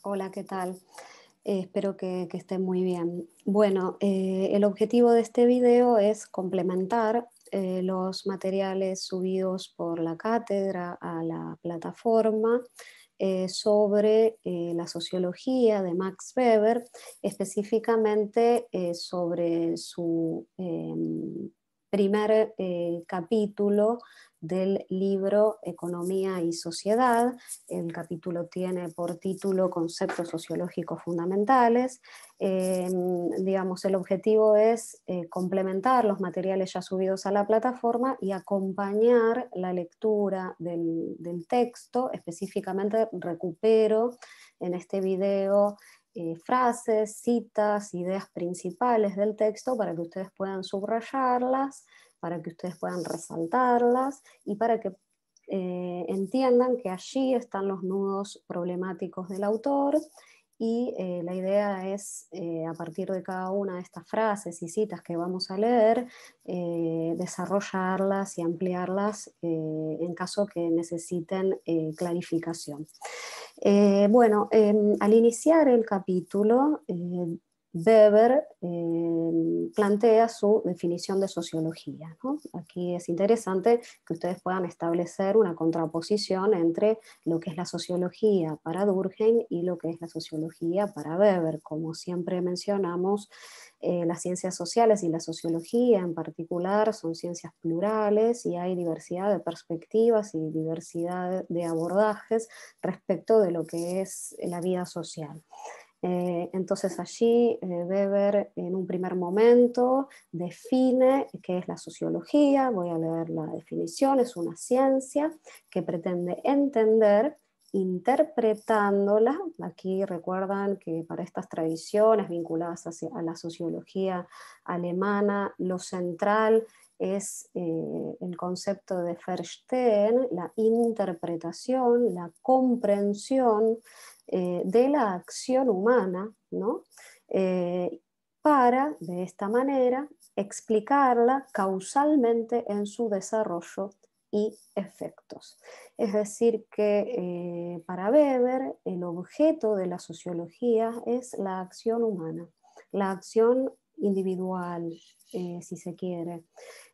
Hola, ¿qué tal? Espero que estén muy bien. Bueno, el objetivo de este video es complementar los materiales subidos por la cátedra a la plataforma sobre la sociología de Max Weber, específicamente sobre su primer capítulo del libro Economía y Sociedad. El capítulo tiene por título Conceptos sociológicos fundamentales. Digamos, el objetivo es complementar los materiales ya subidos a la plataforma y acompañar la lectura del texto. Específicamente recupero en este video frases, citas, ideas principales del texto para que ustedes puedan subrayarlas, para que ustedes puedan resaltarlas y para que entiendan que allí están los nudos problemáticos del autor y la idea es, a partir de cada una de estas frases y citas que vamos a leer, desarrollarlas y ampliarlas en caso que necesiten clarificación. Bueno, al iniciar el capítulo, Weber plantea su definición de sociología, ¿no? Aquí es interesante que ustedes puedan establecer una contraposición entre lo que es la sociología para Durkheim y lo que es la sociología para Weber. Como siempre mencionamos, las ciencias sociales y la sociología en particular son ciencias plurales y hay diversidad de perspectivas y diversidad de abordajes respecto de lo que es la vida social. Entonces allí Weber en un primer momento define qué es la sociología. Voy a leer la definición: es una ciencia que pretende entender interpretándola. Aquí recuerdan que para estas tradiciones vinculadas a la sociología alemana, lo central es el concepto de Verstehen, la interpretación, la comprensión de la acción humana, ¿no? Para, de esta manera, explicarla causalmente en su desarrollo y efectos. Es decir, que para Weber el objeto de la sociología es la acción humana, la acción individual, si se quiere.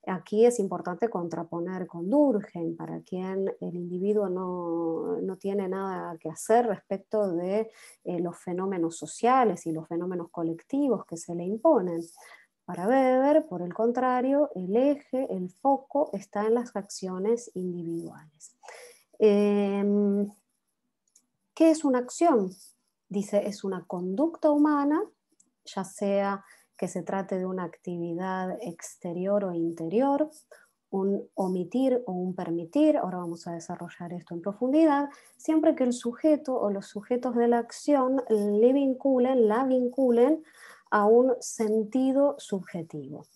Aquí es importante contraponer con Durkheim, para quien el individuo no tiene nada que hacer respecto de los fenómenos sociales y los fenómenos colectivos que se le imponen. Para Weber, por el contrario, el eje, el foco está en las acciones individuales. ¿Qué es una acción? Dice, es una conducta humana, ya sea que se trate de una actividad exterior o interior, un omitir o un permitir. Ahora vamos a desarrollar esto en profundidad, siempre que el sujeto o los sujetos de la acción la vinculen a un sentido subjetivo.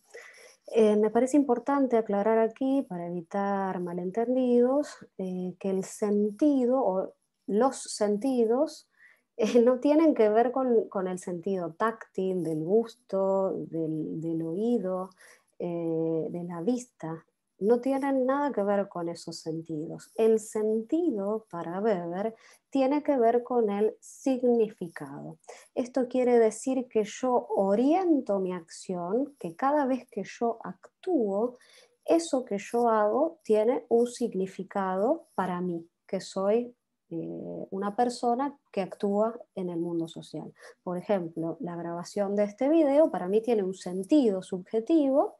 Me parece importante aclarar aquí, para evitar malentendidos, que el sentido o los sentidos no tienen que ver con el sentido táctil, del gusto, del oído, de la vista. No tienen nada que ver con esos sentidos. El sentido, para Weber, tiene que ver con el significado. Esto quiere decir que yo oriento mi acción, que cada vez que yo actúo, eso que yo hago tiene un significado para mí, que soy una persona que actúa en el mundo social. Por ejemplo, la grabación de este video para mí tiene un sentido subjetivo,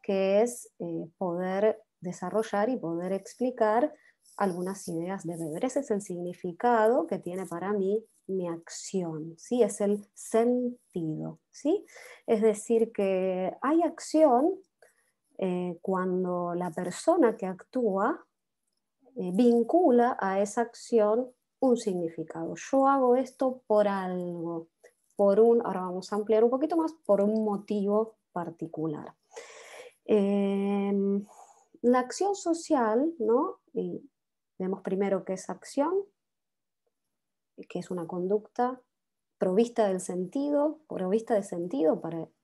que es poder desarrollar y poder explicar algunas ideas de Weber. Ese es el significado que tiene para mí mi acción, ¿sí? Es el sentido, ¿sí? Es decir, que hay acción cuando la persona que actúa vincula a esa acción un significado. Yo hago esto por algo, ahora vamos a ampliar un poquito más, por un motivo particular. La acción social, ¿no? Y vemos primero qué es acción, que es una conducta provista de sentido para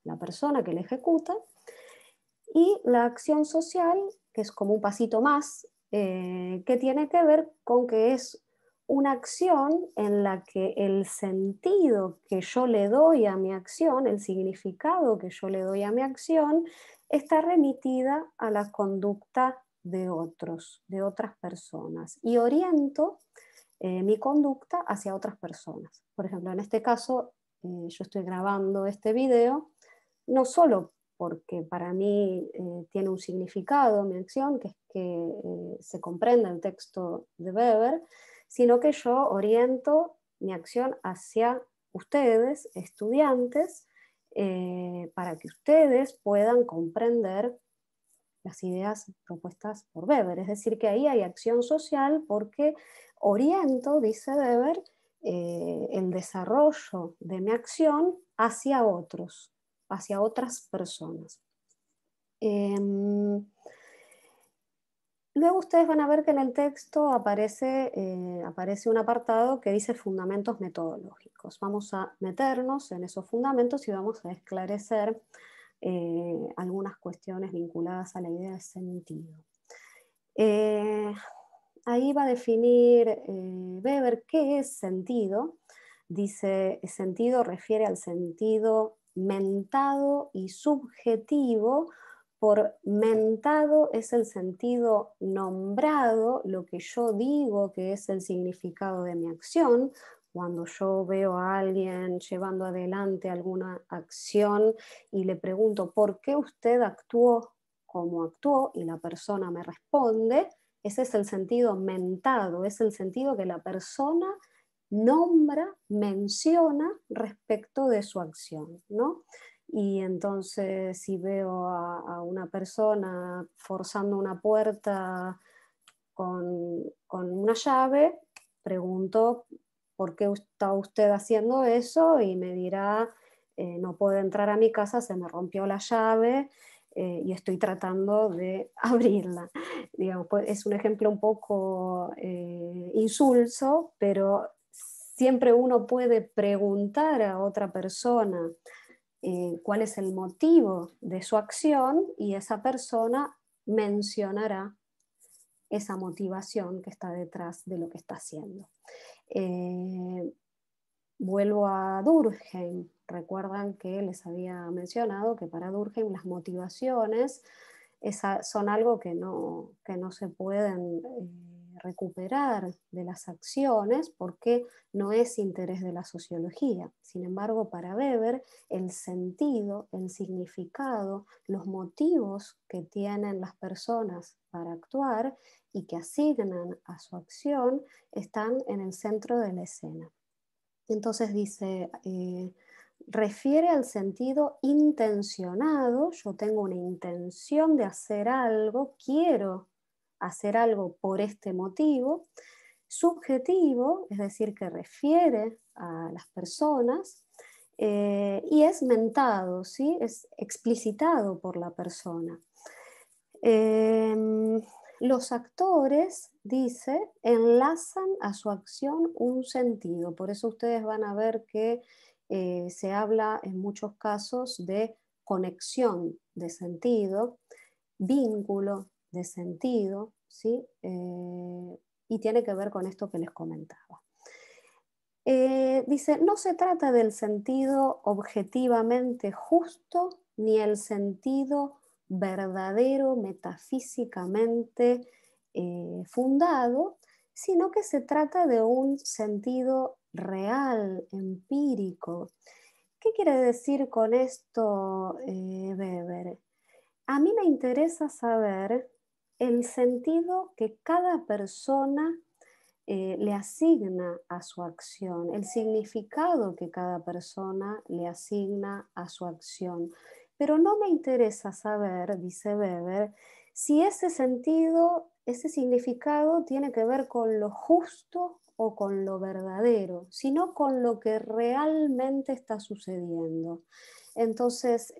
la persona que la ejecuta, y la acción social, que es como un pasito más, que tiene que ver con que es una acción en la que el sentido que yo le doy a mi acción, el significado que yo le doy a mi acción, está remitida a la conducta de otros, de otras personas, y oriento mi conducta hacia otras personas. Por ejemplo, en este caso, yo estoy grabando este video no solo porque para mí tiene un significado mi acción, que es que se comprenda el texto de Weber, sino que yo oriento mi acción hacia ustedes, estudiantes, para que ustedes puedan comprender las ideas propuestas por Weber. Es decir, que ahí hay acción social porque oriento, dice Weber, el desarrollo de mi acción hacia otros, hacia otras personas. Luego ustedes van a ver que en el texto aparece un apartado que dice fundamentos metodológicos. Vamos a meternos en esos fundamentos y vamos a esclarecer algunas cuestiones vinculadas a la idea de sentido. Ahí va a definir Weber qué es sentido. Dice, sentido refiere al sentido mentado y subjetivo. Por mentado es el sentido nombrado, lo que yo digo que es el significado de mi acción. Cuando yo veo a alguien llevando adelante alguna acción y le pregunto, ¿por qué usted actuó como actuó? Y la persona me responde, ese es el sentido mentado, es el sentido que la persona nombra, menciona respecto de su acción, ¿no? Y entonces si veo a una persona forzando una puerta con una llave, pregunto por qué está usted haciendo eso y me dirá, no puedo entrar a mi casa, se me rompió la llave y estoy tratando de abrirla. Digamos, pues, es un ejemplo un poco insulso, pero siempre uno puede preguntar a otra persona cuál es el motivo de su acción y esa persona mencionará esa motivación que está detrás de lo que está haciendo. Vuelvo a Durkheim. Recuerdan que les había mencionado que para Durkheim las motivaciones son algo que no se pueden recuperar de las acciones porque no es interés de la sociología. Sin embargo, para Weber, el sentido, el significado, los motivos que tienen las personas para actuar y que asignan a su acción están en el centro de la escena. Entonces dice, refiere al sentido intencionado, yo tengo una intención de hacer algo, quiero hacer algo por este motivo. Subjetivo, es decir, que refiere a las personas, y es mentado, ¿sí? Es explicitado por la persona. Los actores, dice, enlazan a su acción un sentido. Por eso ustedes van a ver que se habla en muchos casos de conexión de sentido, vínculo de sentido, ¿sí? Y tiene que ver con esto que les comentaba. Dice, no se trata del sentido objetivamente justo ni el sentido verdadero, metafísicamente fundado, sino que se trata de un sentido real, empírico. ¿Qué quiere decir con esto Weber? A mí me interesa saber el sentido que cada persona le asigna a su acción, el significado que cada persona le asigna a su acción. Pero no me interesa saber, dice Weber, si ese sentido, ese significado tiene que ver con lo justo o con lo verdadero, sino con lo que realmente está sucediendo. Entonces,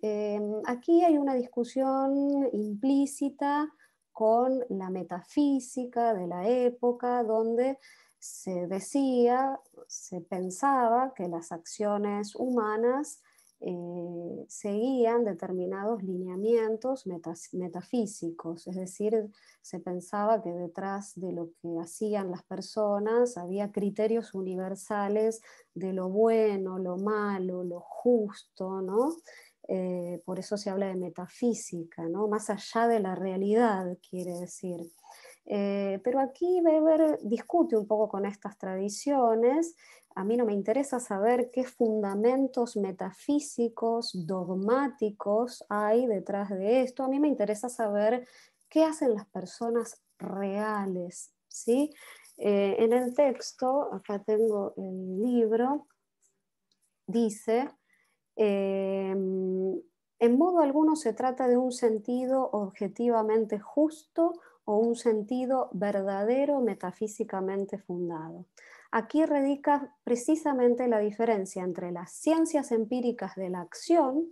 aquí hay una discusión implícita con la metafísica de la época, donde se decía, se pensaba que las acciones humanas seguían determinados lineamientos metafísicos, es decir, se pensaba que detrás de lo que hacían las personas había criterios universales de lo bueno, lo malo, lo justo, ¿no? Por eso se habla de metafísica, ¿no? Más allá de la realidad, quiere decir. Pero aquí Weber discute un poco con estas tradiciones. A mí no me interesa saber qué fundamentos metafísicos, dogmáticos hay detrás de esto. A mí me interesa saber qué hacen las personas reales, ¿sí? En el texto, acá tengo el libro, dice, en modo alguno se trata de un sentido objetivamente justo o un sentido verdadero metafísicamente fundado. Aquí radica precisamente la diferencia entre las ciencias empíricas de la acción,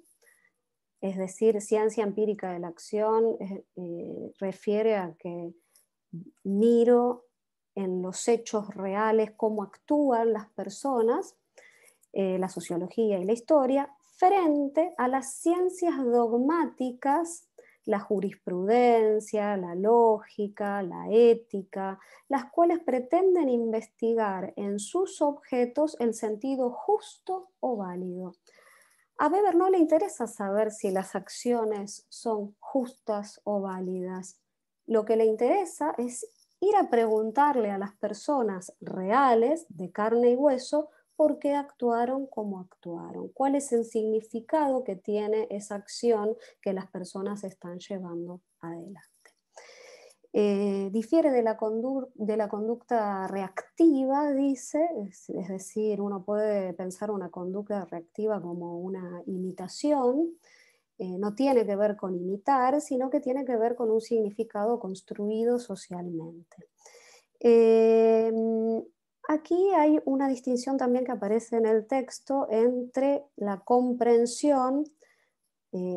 es decir, ciencia empírica de la acción refiere a que miro en los hechos reales cómo actúan las personas, la sociología y la historia, frente a las ciencias dogmáticas, la jurisprudencia, la lógica, la ética, las cuales pretenden investigar en sus objetos el sentido justo o válido. A Weber no le interesa saber si las acciones son justas o válidas. Lo que le interesa es ir a preguntarle a las personas reales, de carne y hueso, por qué actuaron como actuaron, cuál es el significado que tiene esa acción que las personas están llevando adelante. Difiere de la conducta reactiva, dice, es decir, uno puede pensar una conducta reactiva como una imitación, no tiene que ver con imitar, sino que tiene que ver con un significado construido socialmente. Aquí hay una distinción también que aparece en el texto entre la comprensión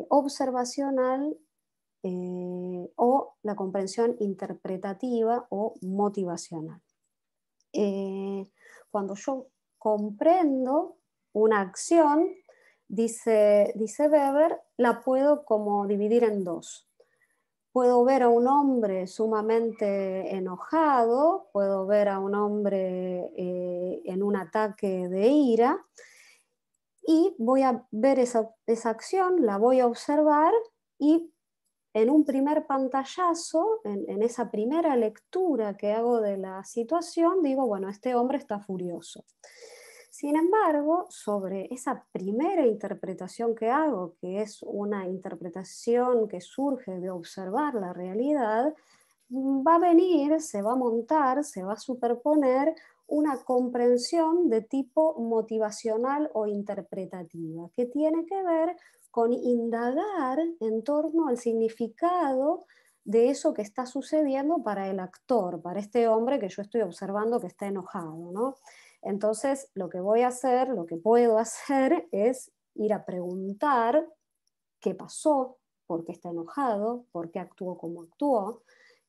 observacional o la comprensión interpretativa o motivacional. Cuando yo comprendo una acción, dice Weber, la puedo como dividir en dos. Puedo ver a un hombre sumamente enojado, puedo ver a un hombre en un ataque de ira y voy a ver esa acción, la voy a observar y en un primer pantallazo, en esa primera lectura que hago de la situación, digo, bueno, este hombre está furioso. Sin embargo, sobre esa primera interpretación que hago, que es una interpretación que surge de observar la realidad, va a venir, se va a montar, se va a superponer una comprensión de tipo motivacional o interpretativa, que tiene que ver con indagar en torno al significado de eso que está sucediendo para el actor, para este hombre que yo estoy observando que está enojado, ¿no? Entonces, lo que voy a hacer, lo que puedo hacer es ir a preguntar qué pasó, por qué está enojado, por qué actuó como actuó,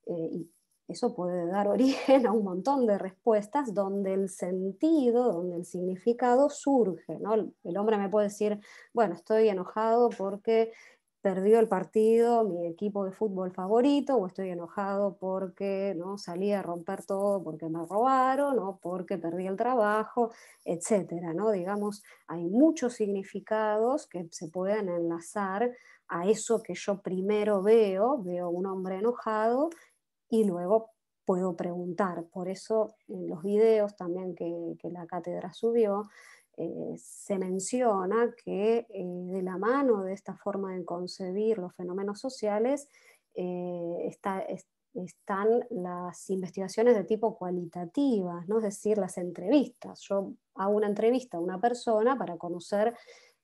y eso puede dar origen a un montón de respuestas donde el sentido, donde el significado surge, ¿no? El hombre me puede decir, bueno, estoy enojado porque perdió el partido mi equipo de fútbol favorito, o estoy enojado porque ¿no? salí a romper todo porque me robaron, o porque perdí el trabajo, etcétera, ¿no? Digamos, hay muchos significados que se pueden enlazar a eso que yo primero veo un hombre enojado y luego puedo preguntar. Por eso en los videos también que la cátedra subió, se menciona que de la mano de esta forma de concebir los fenómenos sociales están las investigaciones de tipo cualitativas, ¿no? Es decir, las entrevistas. Yo hago una entrevista a una persona para conocer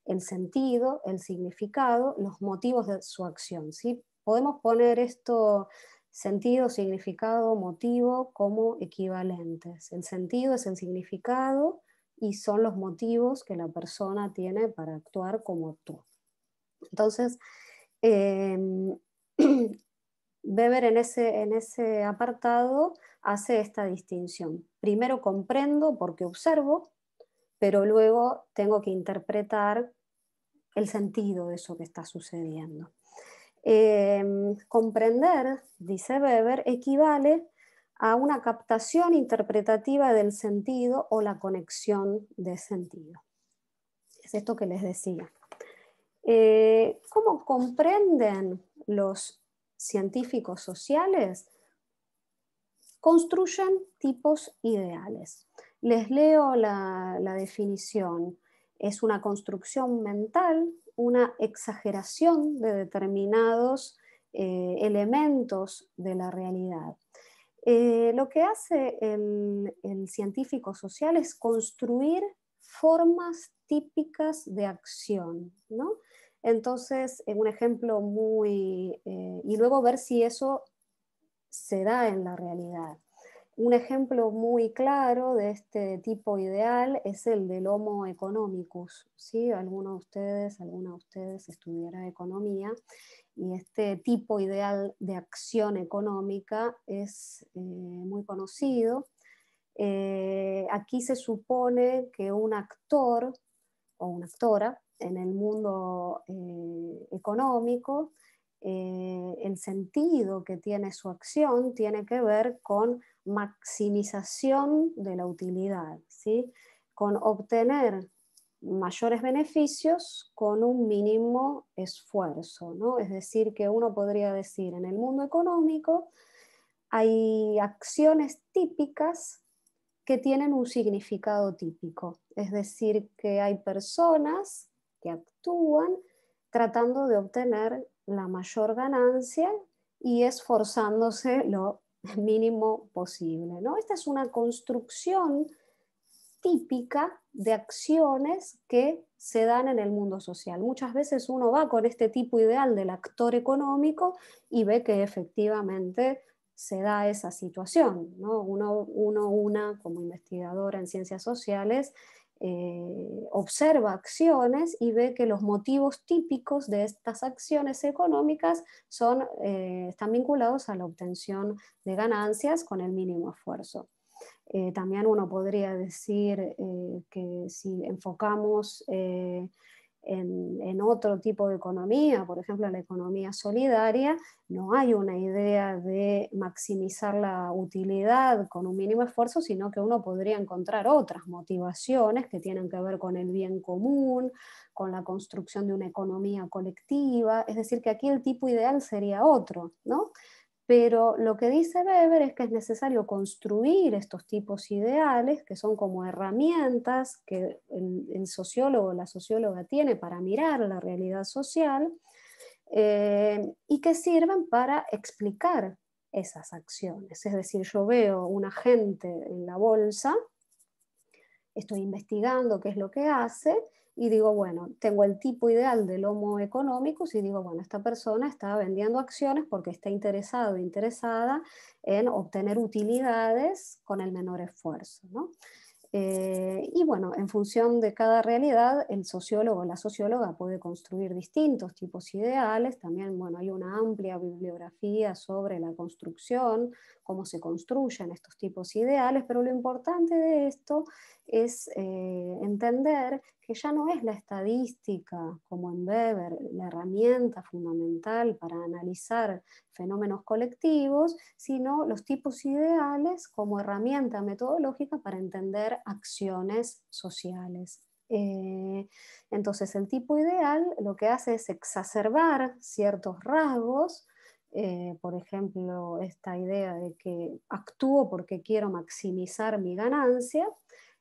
el sentido, el significado, los motivos de su acción, ¿sí? Podemos poner esto, sentido, significado, motivo, como equivalentes. El sentido es el significado y son los motivos que la persona tiene para actuar como actúa. Entonces, eh, Weber en ese apartado hace esta distinción. Primero comprendo porque observo, pero luego tengo que interpretar el sentido de eso que está sucediendo. Comprender, dice Weber, equivale a una captación interpretativa del sentido o la conexión de sentido. Es esto que les decía. ¿Cómo comprenden los científicos sociales? Construyen tipos ideales. Les leo la definición. Es una construcción mental, una exageración de determinados elementos de la realidad. Lo que hace el científico social es construir formas típicas de acción, ¿no? Entonces, un ejemplo muy... y luego ver si eso se da en la realidad. Un ejemplo muy claro de este tipo ideal es el del Homo economicus, ¿sí? Alguna de ustedes estudiará economía y este tipo ideal de acción económica es muy conocido. Aquí se supone que un actor o una actora en el mundo económico, el sentido que tiene su acción tiene que ver con maximización de la utilidad, ¿sí? Con obtener mayores beneficios con un mínimo esfuerzo, ¿no? Es decir, que uno podría decir, en el mundo económico hay acciones típicas que tienen un significado típico, es decir, que hay personas que actúan tratando de obtener la mayor ganancia y esforzándose lo mínimo posible, ¿no? Esta es una construcción típica de acciones que se dan en el mundo social. Muchas veces uno va con este tipo ideal del actor económico y ve que efectivamente se da esa situación, ¿no? Una como investigadora en ciencias sociales, observa acciones y ve que los motivos típicos de estas acciones económicas están vinculados a la obtención de ganancias con el mínimo esfuerzo. También uno podría decir que si enfocamos en otro tipo de economía, por ejemplo la economía solidaria, no hay una idea de maximizar la utilidad con un mínimo esfuerzo, sino que uno podría encontrar otras motivaciones que tienen que ver con el bien común, con la construcción de una economía colectiva, es decir, que aquí el tipo ideal sería otro, ¿no? Pero lo que dice Weber es que es necesario construir estos tipos ideales, que son como herramientas que el sociólogo o la socióloga tiene para mirar la realidad social, y que sirven para explicar esas acciones. Es decir, yo veo un agente en la bolsa, estoy investigando qué es lo que hace y digo, bueno, tengo el tipo ideal del Homo economicus y digo, bueno, esta persona está vendiendo acciones porque está interesado o interesada en obtener utilidades con el menor esfuerzo, ¿no? Y bueno, en función de cada realidad, el sociólogo o la socióloga puede construir distintos tipos ideales. También, bueno, hay una amplia bibliografía sobre la construcción, cómo se construyen estos tipos ideales, pero lo importante de esto es entender que ya no es la estadística, como en Weber, la herramienta fundamental para analizar fenómenos colectivos, sino los tipos ideales como herramienta metodológica para entender acciones sociales. Entonces, el tipo ideal lo que hace es exacerbar ciertos rasgos, por ejemplo, esta idea de que actúo porque quiero maximizar mi ganancia,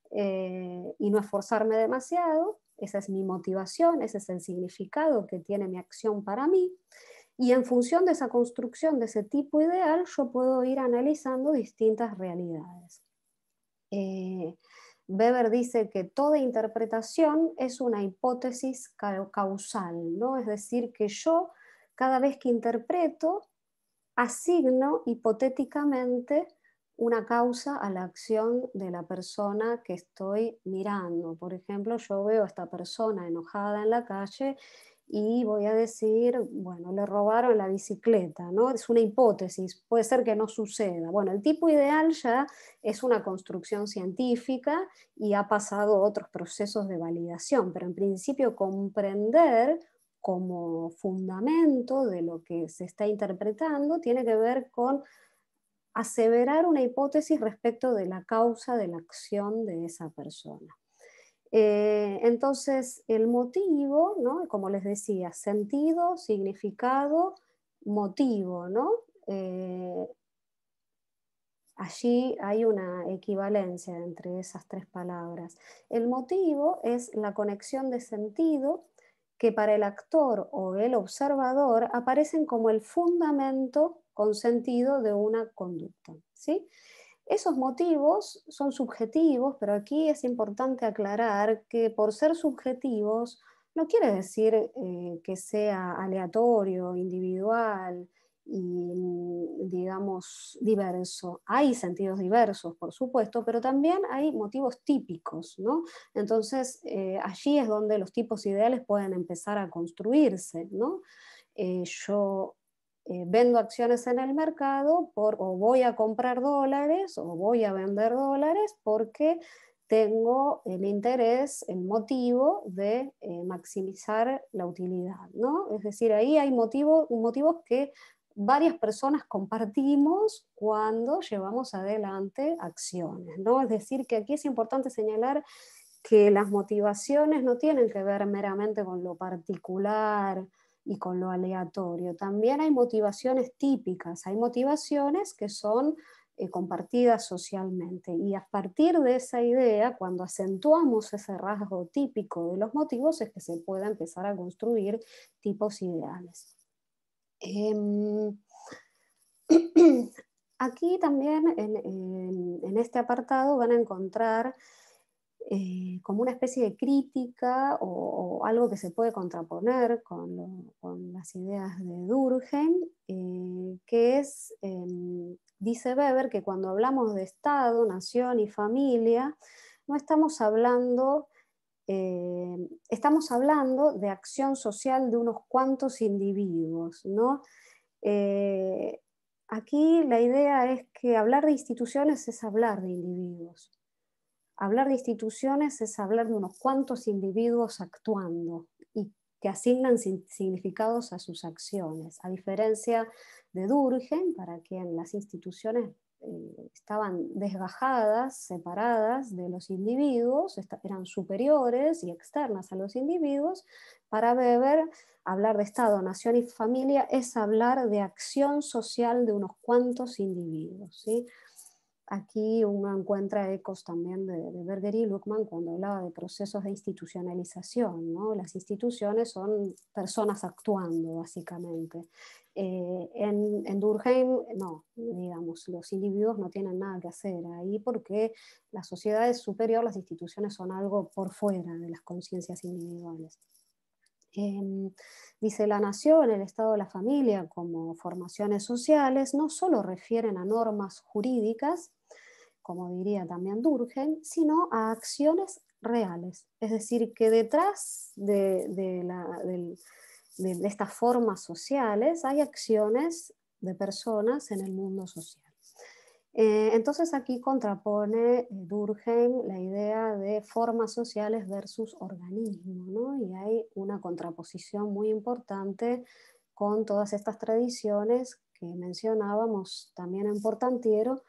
y no esforzarme demasiado. Esa es mi motivación, ese es el significado que tiene mi acción para mí. Y en función de esa construcción, de ese tipo ideal, yo puedo ir analizando distintas realidades. Weber dice que toda interpretación es una hipótesis causal, ¿no? Es decir, que yo cada vez que interpreto, asigno hipotéticamente una causa a la acción de la persona que estoy mirando. Por ejemplo, yo veo a esta persona enojada en la calle y voy a decir, bueno, le robaron la bicicleta, ¿no? Es una hipótesis, puede ser que no suceda. Bueno, el tipo ideal ya es una construcción científica y ha pasado otros procesos de validación, pero en principio comprender como fundamento de lo que se está interpretando tiene que ver con aseverar una hipótesis respecto de la causa de la acción de esa persona. Entonces, el motivo, ¿no? Como les decía, sentido, significado, motivo, ¿no? Eh, Allí hay una equivalencia entre esas tres palabras. El motivo es la conexión de sentido que para el actor o el observador aparecen como el fundamento con sentido de una conducta, ¿sí? Esos motivos son subjetivos, pero aquí es importante aclarar que por ser subjetivos no quiere decir que sea aleatorio, individual y, digamos, diverso. Hay sentidos diversos, por supuesto, pero también hay motivos típicos, ¿no? Entonces, allí es donde los tipos ideales pueden empezar a construirse, ¿no? Yo vendo acciones en el mercado o voy a comprar dólares o voy a vender dólares porque tengo el interés, el motivo de maximizar la utilidad, ¿no? Es decir, ahí hay motivos que varias personas compartimos cuando llevamos adelante acciones, ¿no? Es decir, que aquí es importante señalar que las motivaciones no tienen que ver meramente con lo particular y con lo aleatorio. También hay motivaciones típicas, hay motivaciones que son compartidas socialmente. Y a partir de esa idea, cuando acentuamos ese rasgo típico de los motivos, es que se puede empezar a construir tipos ideales. Em, Aquí también en este apartado van a encontrar como una especie de crítica o algo que se puede contraponer con las ideas de Durkheim, que es, dice Weber, que cuando hablamos de Estado, nación y familia, no estamos hablando, estamos hablando de acción social de unos cuantos individuos, ¿no? Eh, Aquí la idea es que hablar de instituciones es hablar de individuos. Hablar de instituciones es hablar de unos cuantos individuos actuando y que asignan significados a sus acciones, a diferencia de Durkheim, para quien las instituciones estaban desgajadas, separadas de los individuos, eran superiores y externas a los individuos. Para Weber, hablar de Estado, nación y familia es hablar de acción social de unos cuantos individuos, ¿sí? Aquí uno encuentra ecos también de Berger y Luckmann cuando hablaba de procesos de institucionalización, ¿no? Las instituciones son personas actuando, básicamente. En Durkheim, no, digamos, los individuos no tienen nada que hacer ahí porque la sociedad es superior, las instituciones son algo por fuera de las conciencias individuales. Dice, la nación, el Estado de la familia como formaciones sociales no solo refieren a normas jurídicas, como diría también Durkheim, sino a acciones reales. Es decir, que detrás de estas formas sociales hay acciones de personas en el mundo social. Entonces aquí contrapone Durkheim la idea de formas sociales versus organismos, ¿no? Y hay una contraposición muy importante con todas estas tradiciones que mencionábamos también en Portantiero,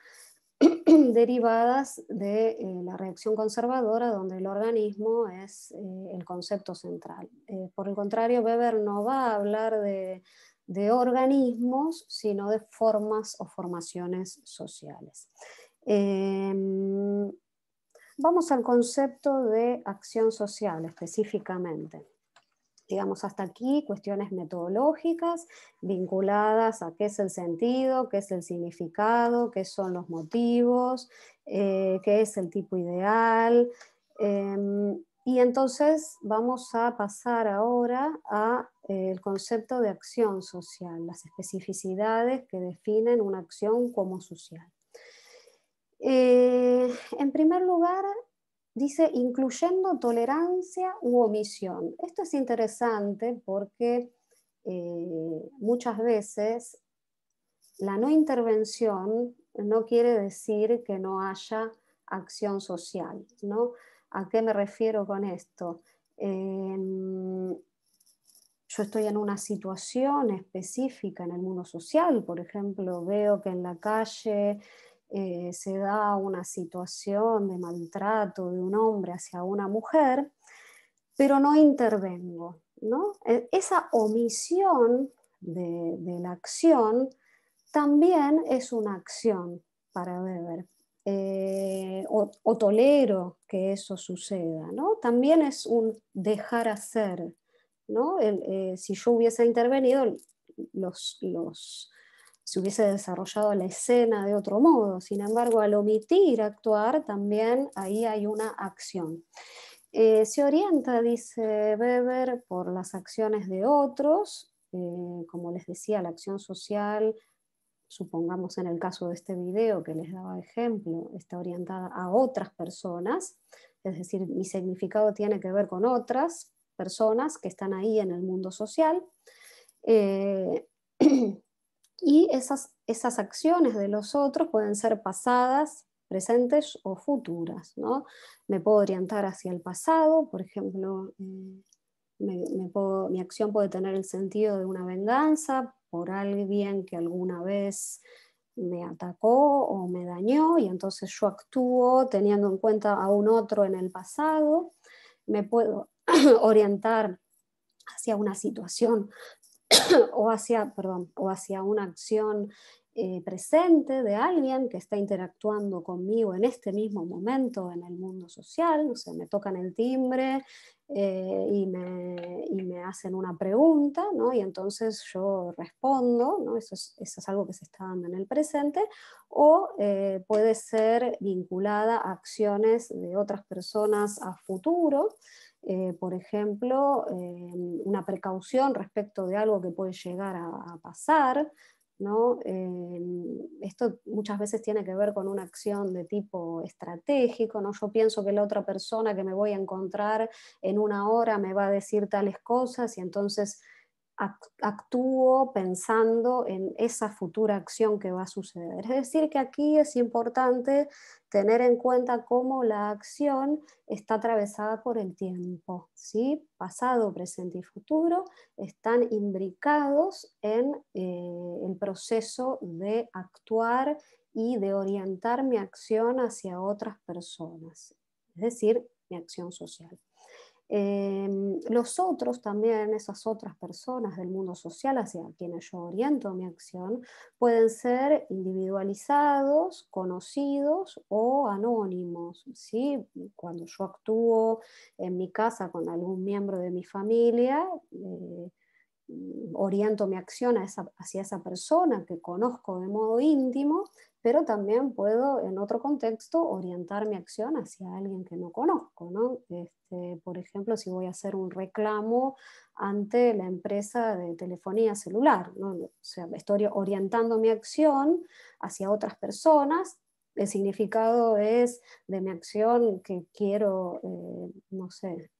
derivadas de la reacción conservadora, donde el organismo es el concepto central. Por el contrario, Weber no va a hablar de organismos, sino de formas o formaciones sociales. Vamos al concepto de acción social específicamente. Digamos, hasta aquí cuestiones metodológicas vinculadas a qué es el sentido, qué es el significado, qué son los motivos, qué es el tipo ideal. Y entonces vamos a pasar ahora al concepto de acción social, las especificidades que definen una acción como social. En primer lugar, dice, incluyendo tolerancia u omisión. Esto es interesante porque muchas veces la no intervención no quiere decir que no haya acción social, ¿no? ¿A qué me refiero con esto? Yo estoy en una situación específica en el mundo social, por ejemplo, veo que en la calle se da una situación de maltrato de un hombre hacia una mujer, pero no intervengo, ¿no? Esa omisión de la acción también es una acción para Weber. O tolero que eso suceda, ¿no? También es un dejar hacer, ¿no? Si yo hubiese intervenido, se hubiese desarrollado la escena de otro modo. Sin embargo, al omitir actuar, también ahí hay una acción. Se orienta, dice Weber, por las acciones de otros, como les decía, la acción social, supongamos en el caso de este video que les daba ejemplo, está orientada a otras personas, es decir, mi significado tiene que ver con otras personas que están ahí en el mundo social. Eh, y esas acciones de los otros pueden ser pasadas, presentes o futuras, ¿no? Me puedo orientar hacia el pasado, por ejemplo, mi acción puede tener el sentido de una venganza por alguien que alguna vez me atacó o me dañó y entonces yo actúo teniendo en cuenta a un otro en el pasado. Me puedo orientar hacia una situación o hacia una acción presente de alguien que está interactuando conmigo en este mismo momento en el mundo social. O sea, me tocan el timbre y me hacen una pregunta, ¿no? Y entonces yo respondo, ¿no? Eso es algo que se está dando en el presente, o puede ser vinculada a acciones de otras personas a futuro. Por ejemplo, una precaución respecto de algo que puede llegar a pasar, ¿no? Esto muchas veces tiene que ver con una acción de tipo estratégico, ¿no? Yo pienso que la otra persona que me voy a encontrar en una hora me va a decir tales cosas y entonces actúo pensando en esa futura acción que va a suceder. Es decir, que aquí es importante tener en cuenta cómo la acción está atravesada por el tiempo, ¿sí? Pasado, presente y futuro están imbricados en el proceso de actuar y de orientar mi acción hacia otras personas, es decir, mi acción social. Los otros también, esas otras personas del mundo social hacia quienes yo oriento mi acción, pueden ser individualizados, conocidos o anónimos, ¿sí? Cuando yo actúo en mi casa con algún miembro de mi familia, oriento mi acción hacia esa persona que conozco de modo íntimo, pero también puedo en otro contexto orientar mi acción hacia alguien que no conozco, ¿no? Por ejemplo, si voy a hacer un reclamo ante la empresa de telefonía celular, ¿no? O sea, estoy orientando mi acción hacia otras personas. El significado es de mi acción que quiero, no sé,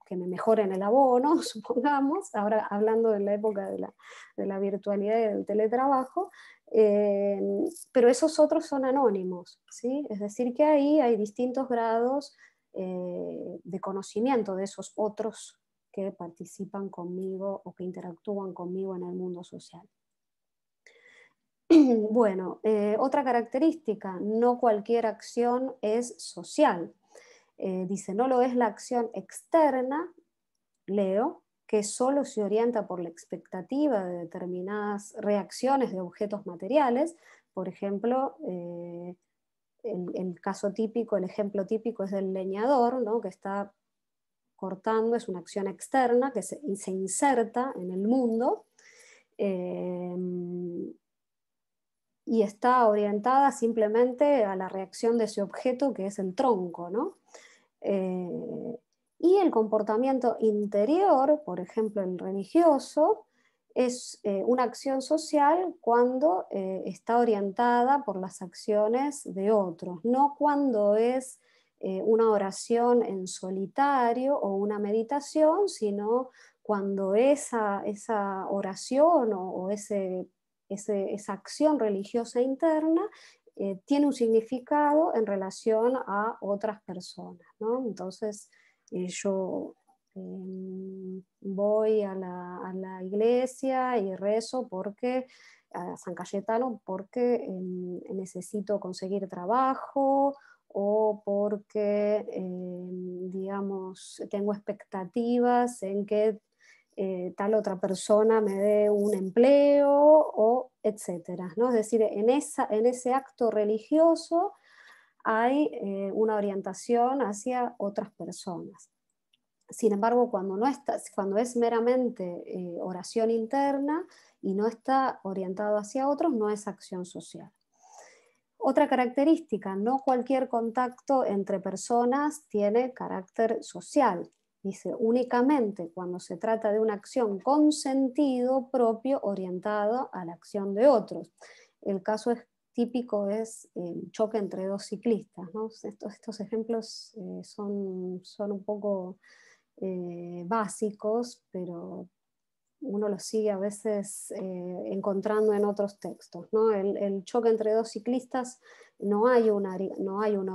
que me mejoren el abono, supongamos, ahora hablando de la época de la virtualidad y del teletrabajo, eh, pero esos otros son anónimos, ¿sí? Es decir, que ahí hay distintos grados de conocimiento de esos otros que participan conmigo o que interactúan conmigo en el mundo social. Bueno, otra característica, no cualquier acción es social. Dice, no lo es la acción externa, leo, que solo se orienta por la expectativa de determinadas reacciones de objetos materiales. Por ejemplo, el caso típico, el ejemplo típico es del leñador, ¿no? Que está cortando, es una acción externa que se inserta en el mundo. Y está orientada simplemente a la reacción de ese objeto que es el tronco, ¿no? Y el comportamiento interior, por ejemplo el religioso, es una acción social cuando está orientada por las acciones de otros, no cuando es una oración en solitario o una meditación, sino cuando esa oración o esa acción religiosa interna tiene un significado en relación a otras personas, ¿no? Entonces, yo voy a la iglesia y rezo porque a San Cayetano porque necesito conseguir trabajo o porque, digamos, tengo expectativas en que tal otra persona me dé un empleo, o etcétera, ¿no? Es decir, en ese acto religioso hay una orientación hacia otras personas. Sin embargo, cuando es meramente oración interna y no está orientado hacia otros, no es acción social. Otra característica, no cualquier contacto entre personas tiene carácter social. Dice, únicamente cuando se trata de una acción con sentido propio orientada a la acción de otros. El caso típico es el choque entre dos ciclistas, ¿no? Estos ejemplos son un poco básicos, pero uno los sigue a veces encontrando en otros textos, ¿no? El choque entre dos ciclistas no hay una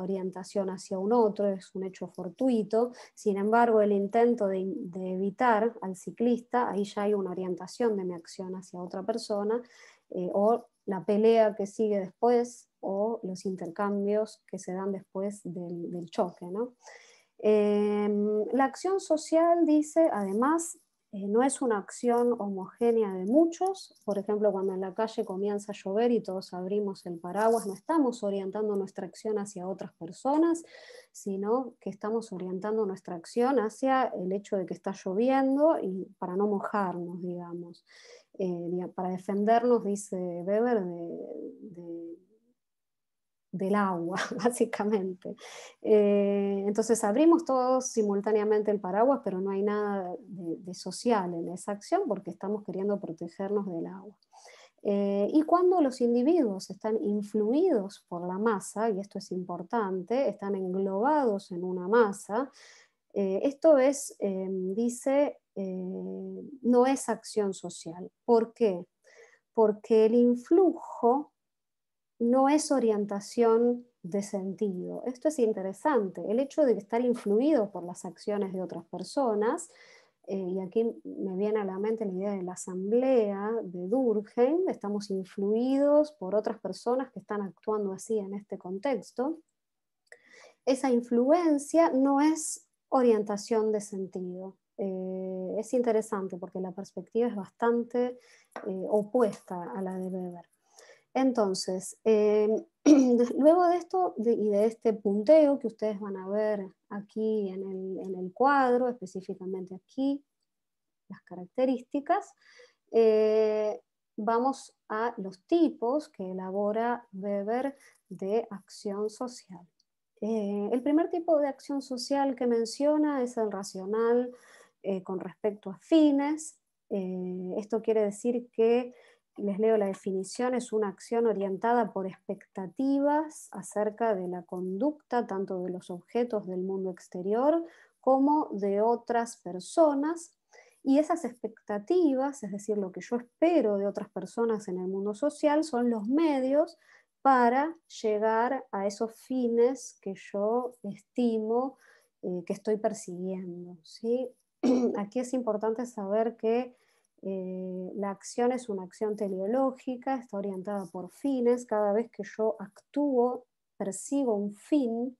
orientación hacia un otro, es un hecho fortuito. Sin embargo, el intento de evitar al ciclista, ahí ya hay una orientación de mi acción hacia otra persona, o la pelea que sigue después, o los intercambios que se dan después del choque, ¿no? La acción social, dice, además, no es una acción homogénea de muchos. Por ejemplo, cuando en la calle comienza a llover y todos abrimos el paraguas, no estamos orientando nuestra acción hacia otras personas, sino que estamos orientando nuestra acción hacia el hecho de que está lloviendo y para no mojarnos, digamos. Para defendernos, dice Weber, del agua, básicamente. Entonces abrimos todos simultáneamente el paraguas, pero no hay nada de social en esa acción porque estamos queriendo protegernos del agua. Y cuando los individuos están influidos por la masa, y esto es importante, están englobados en una masa, esto es, dice, no es acción social. ¿Por qué? Porque el influjo no es orientación de sentido. Esto es interesante. El hecho de estar influido por las acciones de otras personas, y aquí me viene a la mente la idea de la asamblea de Durkheim, estamos influidos por otras personas que están actuando así en este contexto. Esa influencia no es orientación de sentido. Es interesante porque la perspectiva es bastante opuesta a la de Weber. Entonces, luego de esto y de este punteo que ustedes van a ver aquí en el cuadro, específicamente aquí, las características, vamos a los tipos que elabora Weber de acción social. El primer tipo de acción social que menciona es el racional con respecto a fines. Esto quiere decir que, les leo la definición, es una acción orientada por expectativas acerca de la conducta tanto de los objetos del mundo exterior como de otras personas. Y esas expectativas, es decir, lo que yo espero de otras personas en el mundo social, son los medios para llegar a esos fines que yo estimo que estoy persiguiendo, ¿sí? Aquí es importante saber que la acción es una acción teleológica, está orientada por fines. Cada vez que yo actúo, persigo un fin.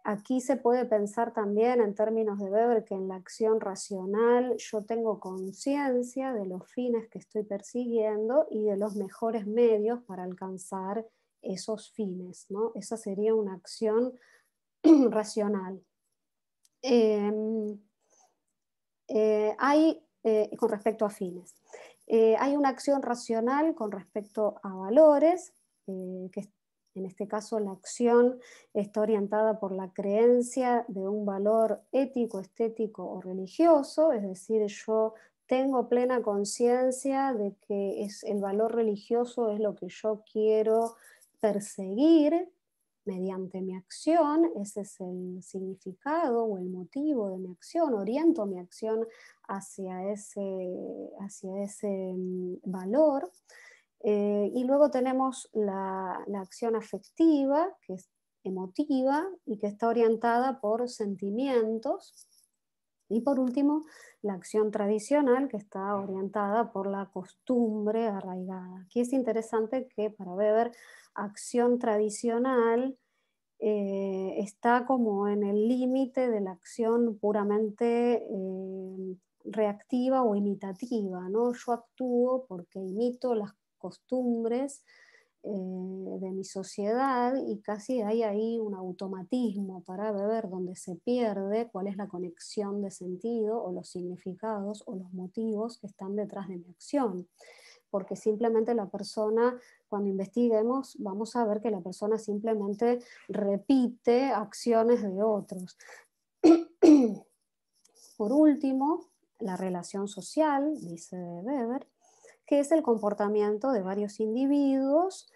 Aquí se puede pensar también en términos de Weber que en la acción racional yo tengo conciencia de los fines que estoy persiguiendo y de los mejores medios para alcanzar esos fines, ¿no? Esa sería una acción racional. Con respecto a fines. Hay una acción racional con respecto a valores, que en este caso la acción está orientada por la creencia de un valor ético, estético o religioso, es decir, yo tengo plena conciencia de que el valor religioso es lo que yo quiero perseguir, mediante mi acción, ese es el significado o el motivo de mi acción, oriento mi acción hacia ese valor. Y luego tenemos la acción afectiva, que es emotiva y que está orientada por sentimientos. Y por último, la acción tradicional, que está orientada por la costumbre arraigada. Aquí es interesante que para Weber, acción tradicional está como en el límite de la acción puramente reactiva o imitativa, ¿no? Yo actúo porque imito las costumbres de mi sociedad y casi hay ahí un automatismo para Weber donde se pierde cuál es la conexión de sentido o los significados o los motivos que están detrás de mi acción. Porque simplemente la persona, cuando investiguemos, vamos a ver que la persona simplemente repite acciones de otros. Por último, la relación social, dice Weber, que es el comportamiento de varios individuos,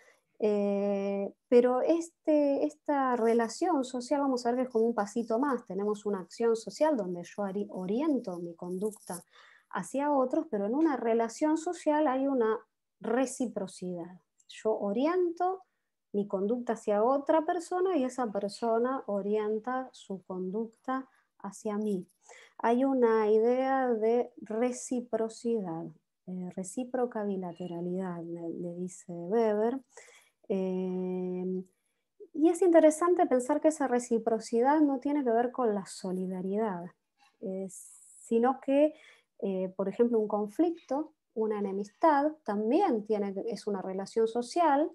pero esta relación social vamos a ver que es como un pasito más. Tenemos una acción social donde yo oriento mi conducta hacia otros, pero en una relación social hay una reciprocidad. Yo oriento mi conducta hacia otra persona y esa persona orienta su conducta hacia mí. Hay una idea de reciprocidad, recíproca bilateralidad, le dice Weber. Y es interesante pensar que esa reciprocidad no tiene que ver con la solidaridad, sino que, por ejemplo, un conflicto, una enemistad, también es una relación social,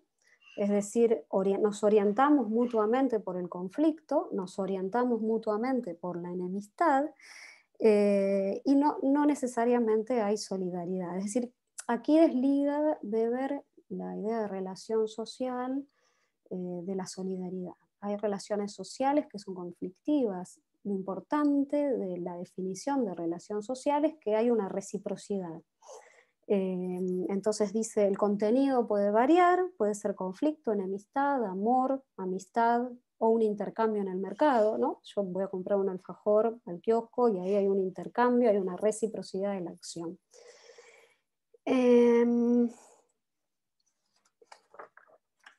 es decir, nos orientamos mutuamente por el conflicto, nos orientamos mutuamente por la enemistad, y no necesariamente hay solidaridad. Es decir, aquí desliga Weber la idea de relación social de la solidaridad. Hay relaciones sociales que son conflictivas. Lo importante de la definición de relación social es que hay una reciprocidad. Entonces dice, el contenido puede variar, puede ser conflicto, enemistad, amor, amistad o un intercambio en el mercado, ¿no? Yo voy a comprar un alfajor al kiosco y ahí hay un intercambio, hay una reciprocidad de la acción.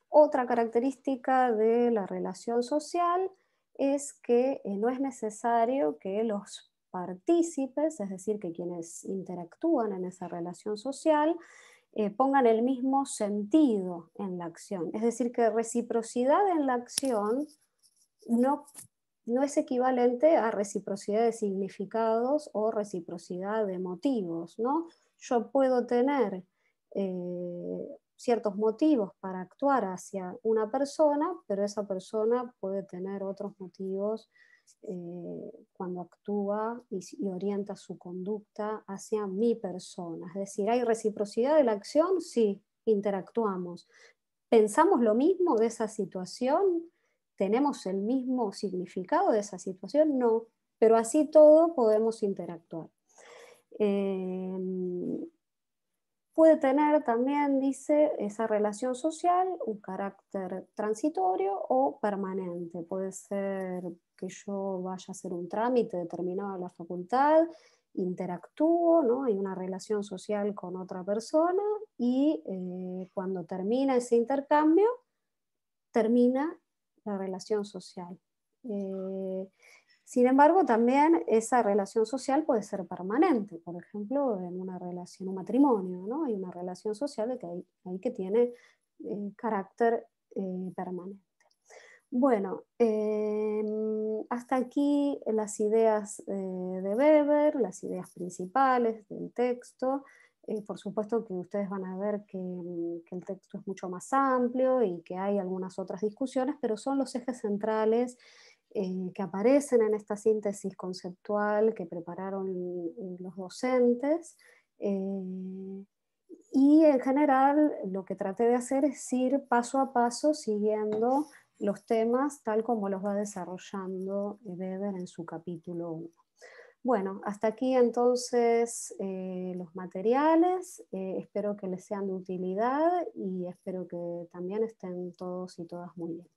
Otra característica de la relación social es que no es necesario que los partícipes, es decir, que quienes interactúan en esa relación social, pongan el mismo sentido en la acción. Es decir, que reciprocidad en la acción no, no es equivalente a reciprocidad de significados o reciprocidad de motivos, ¿no? Yo puedo tener ciertos motivos para actuar hacia una persona, pero esa persona puede tener otros motivos cuando actúa y orienta su conducta hacia mi persona. Es decir, ¿hay reciprocidad de la acción? Sí, interactuamos. ¿Pensamos lo mismo de esa situación? ¿Tenemos el mismo significado de esa situación? No, pero así todo podemos interactuar. Puede tener también, dice, esa relación social un carácter transitorio o permanente. Puede ser que yo vaya a hacer un trámite determinado en la facultad, interactúo, ¿no? Hay una relación social con otra persona y cuando termina ese intercambio, termina la relación social. Sin embargo, también esa relación social puede ser permanente. Por ejemplo, en una relación, un matrimonio, ¿no? Hay una relación social que tiene carácter permanente. Bueno, hasta aquí las ideas de Weber, las ideas principales del texto. Por supuesto que ustedes van a ver que el texto es mucho más amplio y que hay algunas otras discusiones, pero son los ejes centrales que aparecen en esta síntesis conceptual que prepararon los docentes. Y en general lo que traté de hacer es ir paso a paso siguiendo los temas tal como los va desarrollando Weber en su capítulo 1. Bueno, hasta aquí entonces los materiales. Espero que les sean de utilidad y espero que también estén todos y todas muy bien.